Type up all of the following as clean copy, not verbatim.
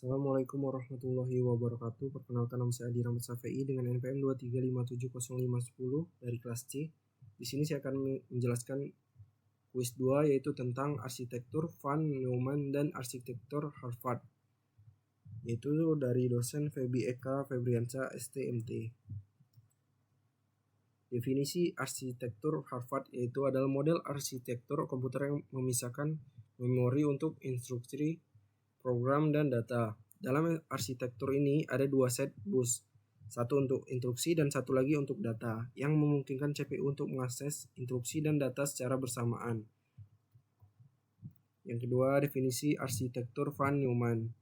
Assalamualaikum warahmatullahi wabarakatuh. Perkenalkan, nama saya Adi Rahmat Safei dengan NPM 235705010 dari kelas C. Di sini saya akan menjelaskan kuis 2 yaitu tentang arsitektur Van Neumann dan arsitektur Harvard, yaitu dari dosen Febi Eka Febriansa STMT. Definisi arsitektur Harvard yaitu adalah model arsitektur komputer yang memisahkan memori untuk instruksi, program, dan data. Dalam arsitektur ini ada dua set bus, satu untuk instruksi dan satu lagi untuk data, yang memungkinkan CPU untuk mengakses instruksi dan data secara bersamaan. Yang kedua, definisi arsitektur Van Neumann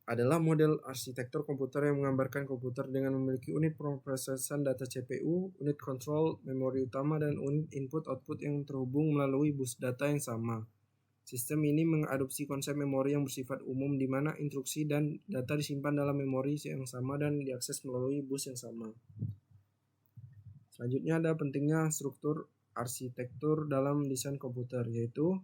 adalah model arsitektur komputer yang menggambarkan komputer dengan memiliki unit pemrosesan data CPU, unit kontrol, memori utama, dan unit input-output yang terhubung melalui bus data yang sama. Sistem ini mengadopsi konsep memori yang bersifat umum di mana instruksi dan data disimpan dalam memori yang sama dan diakses melalui bus yang sama. Selanjutnya ada pentingnya struktur arsitektur dalam desain komputer, yaitu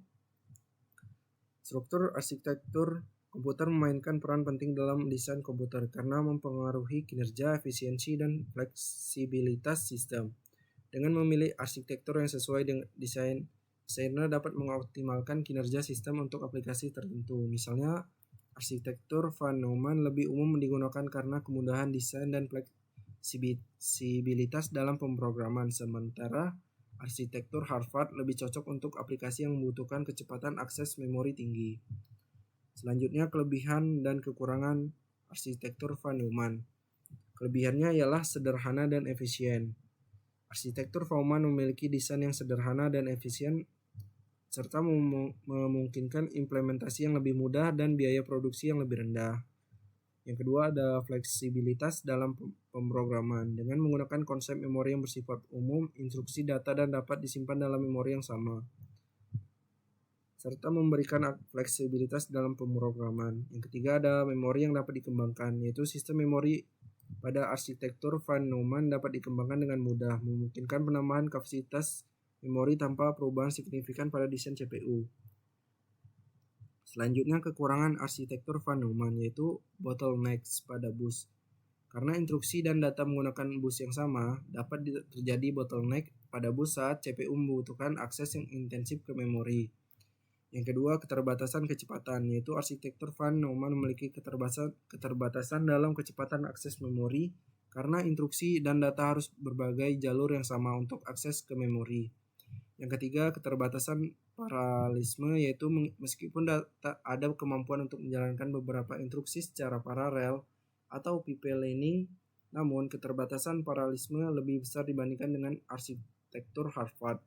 struktur arsitektur komputer memainkan peran penting dalam desain komputer karena mempengaruhi kinerja, efisiensi, dan fleksibilitas sistem. Dengan memilih arsitektur yang sesuai dengan desainer dapat mengoptimalkan kinerja sistem untuk aplikasi tertentu. Misalnya, arsitektur Van Neumann lebih umum digunakan karena kemudahan desain dan fleksibilitas dalam pemrograman, sementara arsitektur Harvard lebih cocok untuk aplikasi yang membutuhkan kecepatan akses memori tinggi. Selanjutnya, kelebihan dan kekurangan arsitektur Van Neumann. Kelebihannya ialah sederhana dan efisien. Arsitektur Van Neumann memiliki desain yang sederhana dan efisien serta memungkinkan implementasi yang lebih mudah dan biaya produksi yang lebih rendah. Yang kedua, ada fleksibilitas dalam pemrograman. Dengan menggunakan konsep memori yang bersifat umum, instruksi, data, dan dapat disimpan dalam memori yang sama, serta memberikan fleksibilitas dalam pemrograman. Yang ketiga, ada memori yang dapat dikembangkan, yaitu sistem memori pada arsitektur Van Neumann dapat dikembangkan dengan mudah, memungkinkan penambahan kapasitas memori tanpa perubahan signifikan pada desain CPU. Selanjutnya, kekurangan arsitektur Van Neumann yaitu bottlenecks pada bus. Karena instruksi dan data menggunakan bus yang sama, dapat terjadi bottleneck pada bus saat CPU membutuhkan akses yang intensif ke memori. Yang kedua, keterbatasan kecepatan, yaitu arsitektur Van Neumann memiliki keterbatasan dalam kecepatan akses memori karena instruksi dan data harus berbagai jalur yang sama untuk akses ke memori. Yang ketiga, keterbatasan paralelisme, yaitu meskipun ada kemampuan untuk menjalankan beberapa instruksi secara paralel atau pipelining, namun keterbatasan paralelisme lebih besar dibandingkan dengan arsitektur Harvard.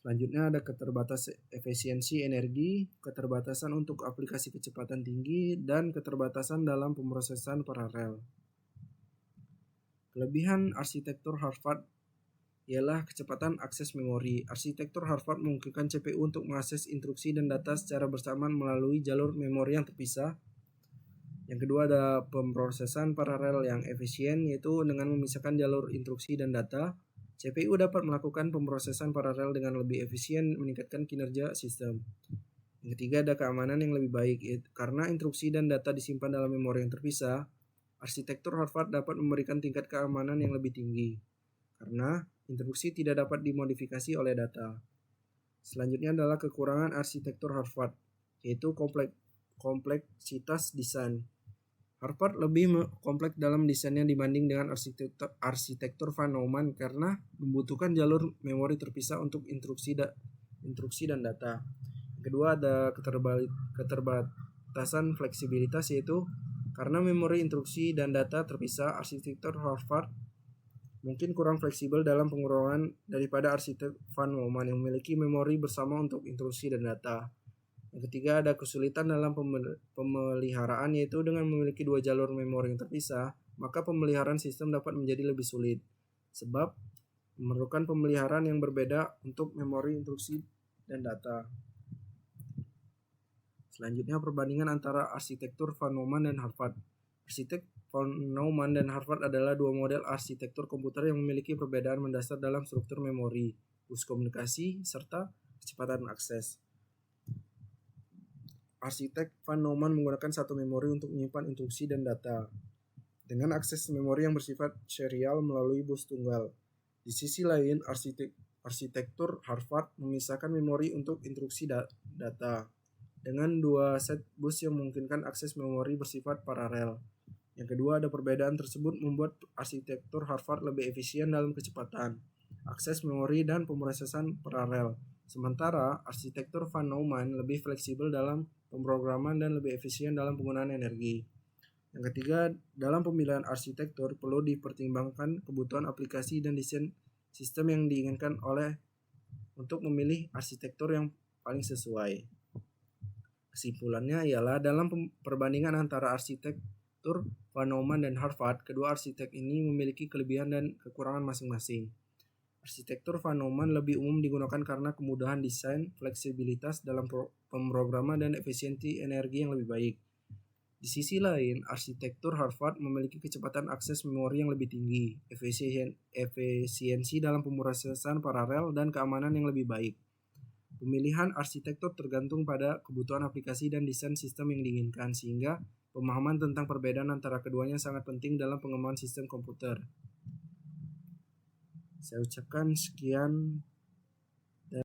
Selanjutnya ada keterbatasan efisiensi energi, keterbatasan untuk aplikasi kecepatan tinggi, dan keterbatasan dalam pemrosesan paralel. Kelebihan arsitektur Harvard ialah kecepatan akses memori. Arsitektur Harvard memungkinkan CPU untuk mengakses instruksi dan data secara bersamaan melalui jalur memori yang terpisah. Yang kedua, ada pemrosesan paralel yang efisien, yaitu dengan memisahkan jalur instruksi dan data, CPU dapat melakukan pemrosesan paralel dengan lebih efisien, meningkatkan kinerja sistem. Yang ketiga, ada keamanan yang lebih baik, karena instruksi dan data disimpan dalam memori yang terpisah. Arsitektur Harvard dapat memberikan tingkat keamanan yang lebih tinggi, karena instruksi tidak dapat dimodifikasi oleh data. Selanjutnya adalah kekurangan arsitektur Harvard, yaitu kompleksitas desain. Harvard lebih kompleks dalam desainnya dibanding dengan arsitektur Van Neumann karena membutuhkan jalur memori terpisah untuk instruksi dan data. Yang kedua, ada keterbatasan fleksibilitas, yaitu karena memori instruksi dan data terpisah, arsitektur Harvard mungkin kurang fleksibel dalam penggunaan daripada arsitektur Van Neumann yang memiliki memori bersama untuk instruksi dan data. Yang ketiga, ada kesulitan dalam pemeliharaan, yaitu dengan memiliki dua jalur memori yang terpisah, maka pemeliharaan sistem dapat menjadi lebih sulit, sebab memerlukan pemeliharaan yang berbeda untuk memori, instruksi, dan data. Selanjutnya, perbandingan antara arsitektur Van Neumann dan Harvard. Arsitektur Van Neumann dan Harvard adalah dua model arsitektur komputer yang memiliki perbedaan mendasar dalam struktur memori, bus komunikasi, serta kecepatan akses. arsitek Van Neumann menggunakan satu memori untuk menyimpan instruksi dan data, dengan akses memori yang bersifat serial melalui bus tunggal. Di sisi lain, arsitektur Harvard memisahkan memori untuk instruksi data, dengan dua set bus yang memungkinkan akses memori bersifat paralel. Yang kedua, ada perbedaan tersebut membuat arsitektur Harvard lebih efisien dalam kecepatan, akses memori, dan pemrosesan paralel. Sementara arsitektur Van Neumann lebih fleksibel dalam pemrograman dan lebih efisien dalam penggunaan energi. Yang ketiga, dalam pemilihan arsitektur perlu dipertimbangkan kebutuhan aplikasi dan desain sistem yang diinginkan untuk memilih arsitektur yang paling sesuai. Kesimpulannya ialah dalam perbandingan antara arsitektur Van Neumann dan Harvard, kedua arsitek ini memiliki kelebihan dan kekurangan masing-masing. Arsitektur Van Neumann lebih umum digunakan karena kemudahan desain, fleksibilitas dalam pemrograman, dan efisiensi energi yang lebih baik. Di sisi lain, arsitektur Harvard memiliki kecepatan akses memori yang lebih tinggi, efisiensi dalam pemrosesan paralel, dan keamanan yang lebih baik. Pemilihan arsitektur tergantung pada kebutuhan aplikasi dan desain sistem yang diinginkan, sehingga pemahaman tentang perbedaan antara keduanya sangat penting dalam pengembangan sistem komputer. Saya ucapkan sekian.